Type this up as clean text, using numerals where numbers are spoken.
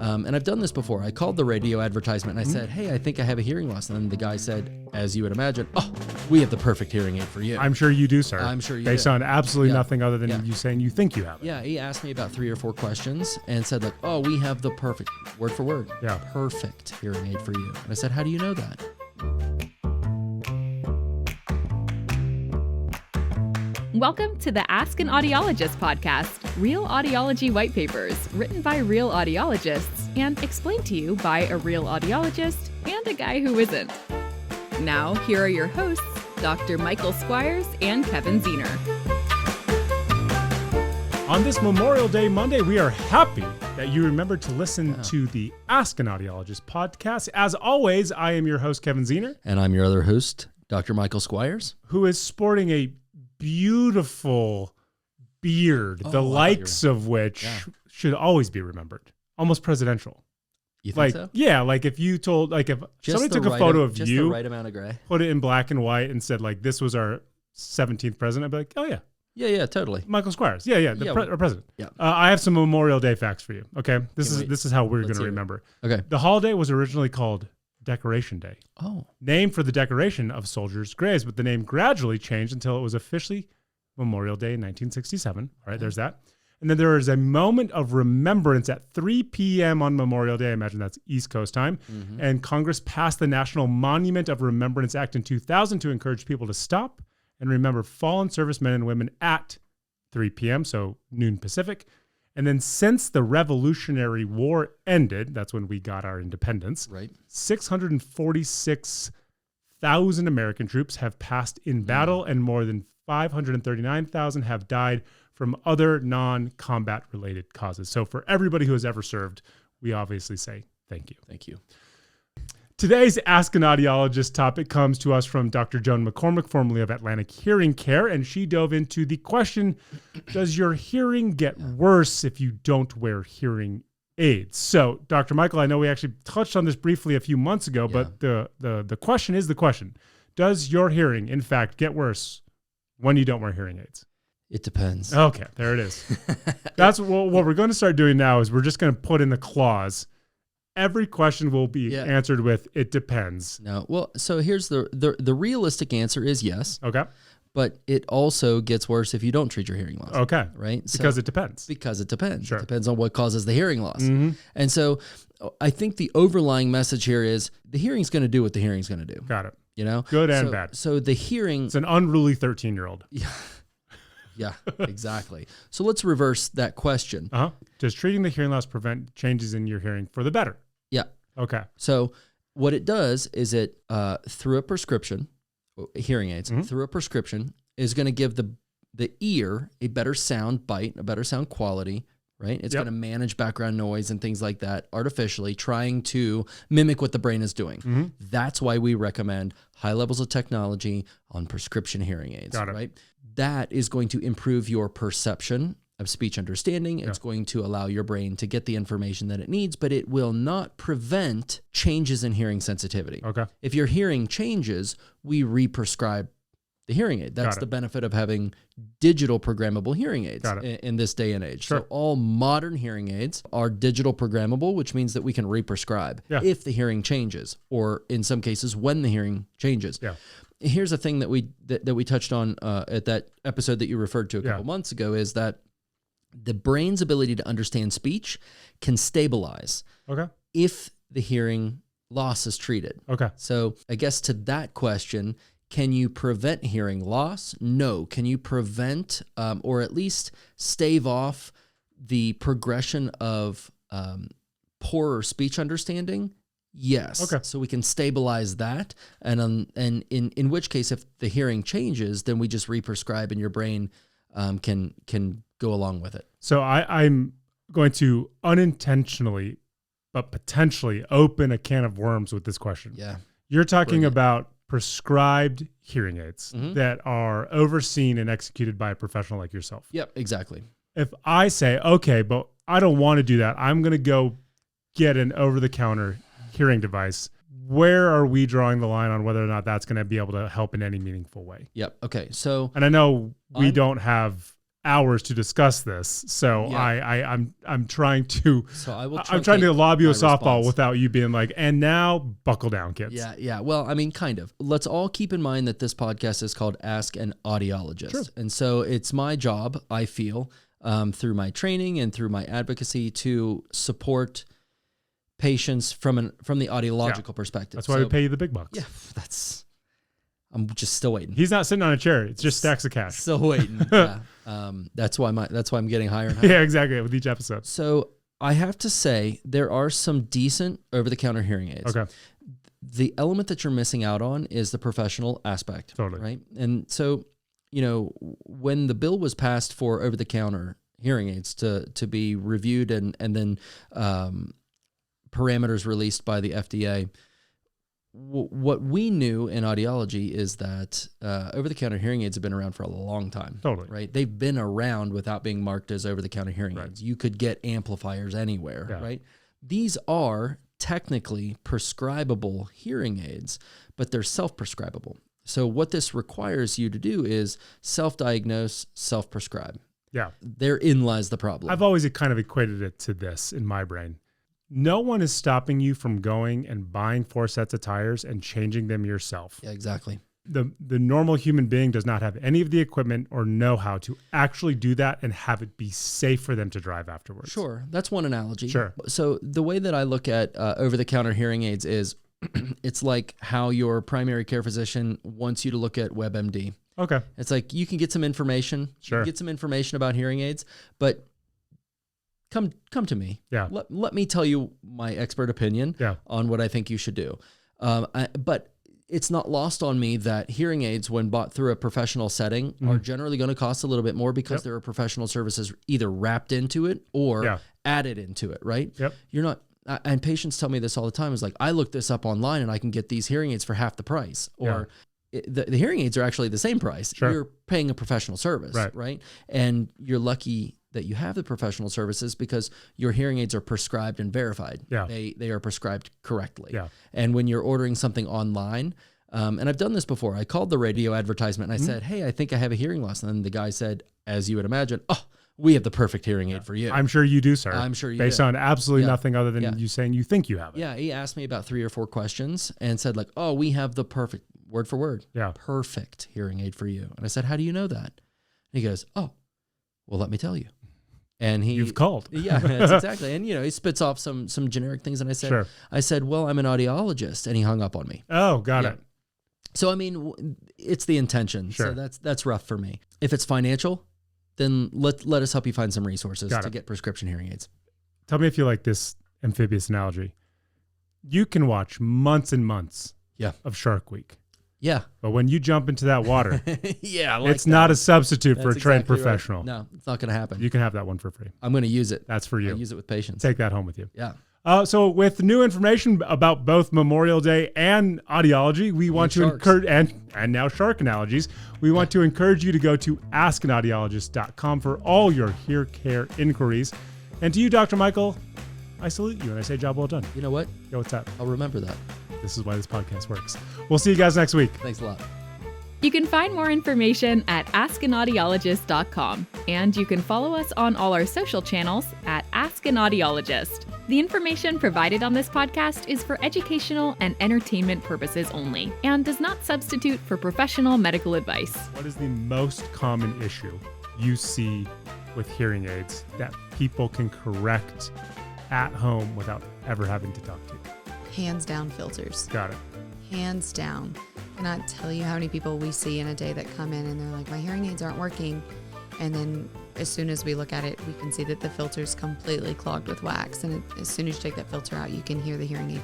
And I've done this before. I called the radio advertisement and I said, hey, I think I have a hearing loss. And then the guy said, as you would imagine, oh, we have the perfect hearing aid for you. I'm sure you do, sir. I'm sure you Based do. on absolutely nothing other than you saying you think you have it. Yeah, he asked me about 3 or 4 questions and said, like, oh, we have the perfect, word for word, perfect hearing aid for you. And I said, how do you know that? Welcome to the Ask an Audiologist podcast, real audiology white papers written by real audiologists and explained to you by a real audiologist and a guy who isn't. Now, here are your hosts, Dr. Michael Squires and Kevin Ziener. On this Memorial Day Monday, we are happy that you remembered to listen to the Ask an Audiologist podcast. As always, I am your host, Kevin Ziener. And I'm your other host, Dr. Michael Squires. Who is sporting a beautiful beard, the likes of which should always be remembered. Almost presidential. You think so? Yeah, like if you told, like if somebody took a photo of just you, the right amount of gray, put it in black and white and said like, this was our 17th president, I'd be like, oh yeah. Yeah, totally. Michael Squires. Yeah, our president. Yeah. I have some Memorial Day facts for you. Okay, this is how we're going to remember. Okay. The holiday was originally called Decoration Day. Oh. Named for the decoration of soldiers' graves, but the name gradually changed until it was officially Memorial Day in 1967. All right, there's that. And then there is a moment of remembrance at 3 p.m. on Memorial Day. I imagine that's East Coast time. Mm-hmm. And Congress passed the National Monument of Remembrance Act in 2000 to encourage people to stop and remember fallen servicemen and women at 3 p.m., so noon Pacific. And then since the Revolutionary War ended, that's when we got our independence, right? 646,000 American troops have passed in battle and more than 539,000 have died from other non-combat related causes. So for everybody who has ever served, we obviously say thank you. Thank you. Today's Ask an Audiologist topic comes to us from Dr. Joan McCormack, formerly of Atlantic Hearing Care, and she dove into the question, does your hearing get worse if you don't wear hearing aids? So, Dr. Michael, I know we actually touched on this briefly a few months ago, but the question is the question. Does your hearing, in fact, get worse when you don't wear hearing aids? It depends. Okay, there it is. That's what we're going to start doing now is we're just going to put in the clause. Every question will be answered with, it depends. No. Well, so here's the realistic answer is yes. Okay. But it also gets worse if you don't treat your hearing loss. Okay. Right? Because it depends. Because it depends. Sure. It depends on what causes the hearing loss. Mm-hmm. And so I think the overlying message here is the hearing's going to do what the hearing's going to do. Got it. You know? Good and bad. So the hearing... It's an unruly 13-year-old. Yeah, exactly. So let's reverse that question. Does treating the hearing loss prevent changes in your hearing for the better? Yeah. Okay. So what it does is it, through a prescription, hearing aids, through a prescription, is going to give the ear a better sound bite, a better sound quality, right? It's going to manage background noise and things like that artificially, trying to mimic what the brain is doing. Mm-hmm. That's why we recommend high levels of technology on prescription hearing aids, right? That is going to improve your perception of speech understanding. It's going to allow your brain to get the information that it needs, but it will not prevent changes in hearing sensitivity. Okay. If your hearing changes, we re-prescribe the hearing aid. That's the benefit of having digital programmable hearing aids in this day and age. Sure. So all modern hearing aids are digital programmable, which means that we can re-prescribe if the hearing changes, or in some cases when the hearing changes. Yeah. Here's a thing that we touched on at that episode that you referred to a couple months ago, is that the brain's ability to understand speech can stabilize if the hearing loss is treated. Okay. So I guess to that question, can you prevent hearing loss? No. Can you prevent or at least stave off the progression of poorer speech understanding? Yes. Okay. So we can stabilize that, and in which case, if the hearing changes, then we just re-prescribe, and your brain can go along with it. So I'm going to unintentionally, but potentially open a can of worms with this question. Yeah. You're talking about prescribed hearing aids that are overseen and executed by a professional like yourself. Yep, exactly. If I say, okay, but I don't want to do that, I'm going to go get an over-the-counter hearing device, where are we drawing the line on whether or not that's going to be able to help in any meaningful way? Yep. Okay. So, and I know we don't have hours to discuss this. So Yeah. I'm trying to So I will. I'm trying to lob you a my softball response. without you being like, and now buckle down, kids. Yeah. Well, I mean, kind of. Let's all keep in mind that this podcast is called Ask an Audiologist. Sure. And so it's my job, I feel, through my training and through my advocacy to support patients from the audiological perspective. That's why we pay you the big bucks. Yeah, I'm just still waiting. He's not sitting on a chair. It's just stacks of cash. Still waiting. Yeah. That's why I'm getting higher and higher. Yeah, exactly. With each episode. So I have to say there are some decent over-the-counter hearing aids. Okay. The element that you're missing out on is the professional aspect. Totally. Right. And so, when the bill was passed for over-the-counter hearing aids to be reviewed and then parameters released by the FDA, what we knew in audiology is that over-the-counter hearing aids have been around for a long time. Totally. Right? They've been around without being marked as over-the-counter hearing aids. You could get amplifiers anywhere, right? These are technically prescribable hearing aids, but they're self-prescribable. So what this requires you to do is self-diagnose, self-prescribe. Yeah. Therein lies the problem. I've always kind of equated it to this in my brain. No one is stopping you from going and buying 4 sets of tires and changing them yourself. Yeah, exactly. The normal human being does not have any of the equipment or know-how to actually do that and have it be safe for them to drive afterwards. Sure. That's one analogy. Sure. So the way that I look at over-the-counter hearing aids is it's like how your primary care physician wants you to look at WebMD. Okay. It's like you can get some information. Sure. You can get some information about hearing aids, but come to me. Yeah. Let me tell you my expert opinion on what I think you should do. But it's not lost on me that hearing aids, when bought through a professional setting, are generally going to cost a little bit more because there are professional services either wrapped into it or added into it, right? Yep. You're not, and patients tell me this all the time, is like, I looked this up online and I can get these hearing aids for half the price. Or the hearing aids are actually the same price. Sure. You're paying a professional service, right? And you're lucky that you have the professional services because your hearing aids are prescribed and verified. Yeah. They are prescribed correctly. Yeah. And when you're ordering something online, and I've done this before, I called the radio advertisement and I said, hey, I think I have a hearing loss. And then the guy said, as you would imagine, oh, we have the perfect hearing aid for you. I'm sure you do, sir. I'm sure you Based do. on absolutely nothing other than you saying you think you have it. Yeah, he asked me about 3 or 4 questions and said like, oh, we have the perfect, word for word, perfect hearing aid for you. And I said, how do you know that? And he goes, oh, well, let me tell you. And You've called. Yeah, that's exactly. And he spits off some generic things. And I said, well, I'm an audiologist. And he hung up on me. Oh, got it. So, I mean, it's the intention. Sure. So that's rough for me. If it's financial, then let us help you find some resources to get prescription hearing aids. Tell me if you like this amphibious analogy. You can watch months and months of Shark Week. Yeah. But when you jump into that water, it's not a substitute for a trained professional. Right. No, it's not going to happen. You can have that one for free. I'm going to use it. That's for you. I'll use it with patience. Take that home with you. Yeah. So with new information about both Memorial Day and audiology, we want to encourage, and now shark analogies, we want to encourage you to go to askanaudiologist.com for all your hear care inquiries. And to you, Dr. Michael, I salute you and I say job well done. You know what? Yo, what's up? I'll remember that. This is why this podcast works. We'll see you guys next week. Thanks a lot. You can find more information at askanaudiologist.com, and you can follow us on all our social channels at Ask an Audiologist. The information provided on this podcast is for educational and entertainment purposes only, and does not substitute for professional medical advice. What is the most common issue you see with hearing aids that people can correct at home without ever having to talk to you? Hands down filters. Got it. Hands down. I cannot tell you how many people we see in a day that come in and they're like, my hearing aids aren't working. And then as soon as we look at it, we can see that the filter's completely clogged with wax. And as soon as you take that filter out, you can hear the hearing aid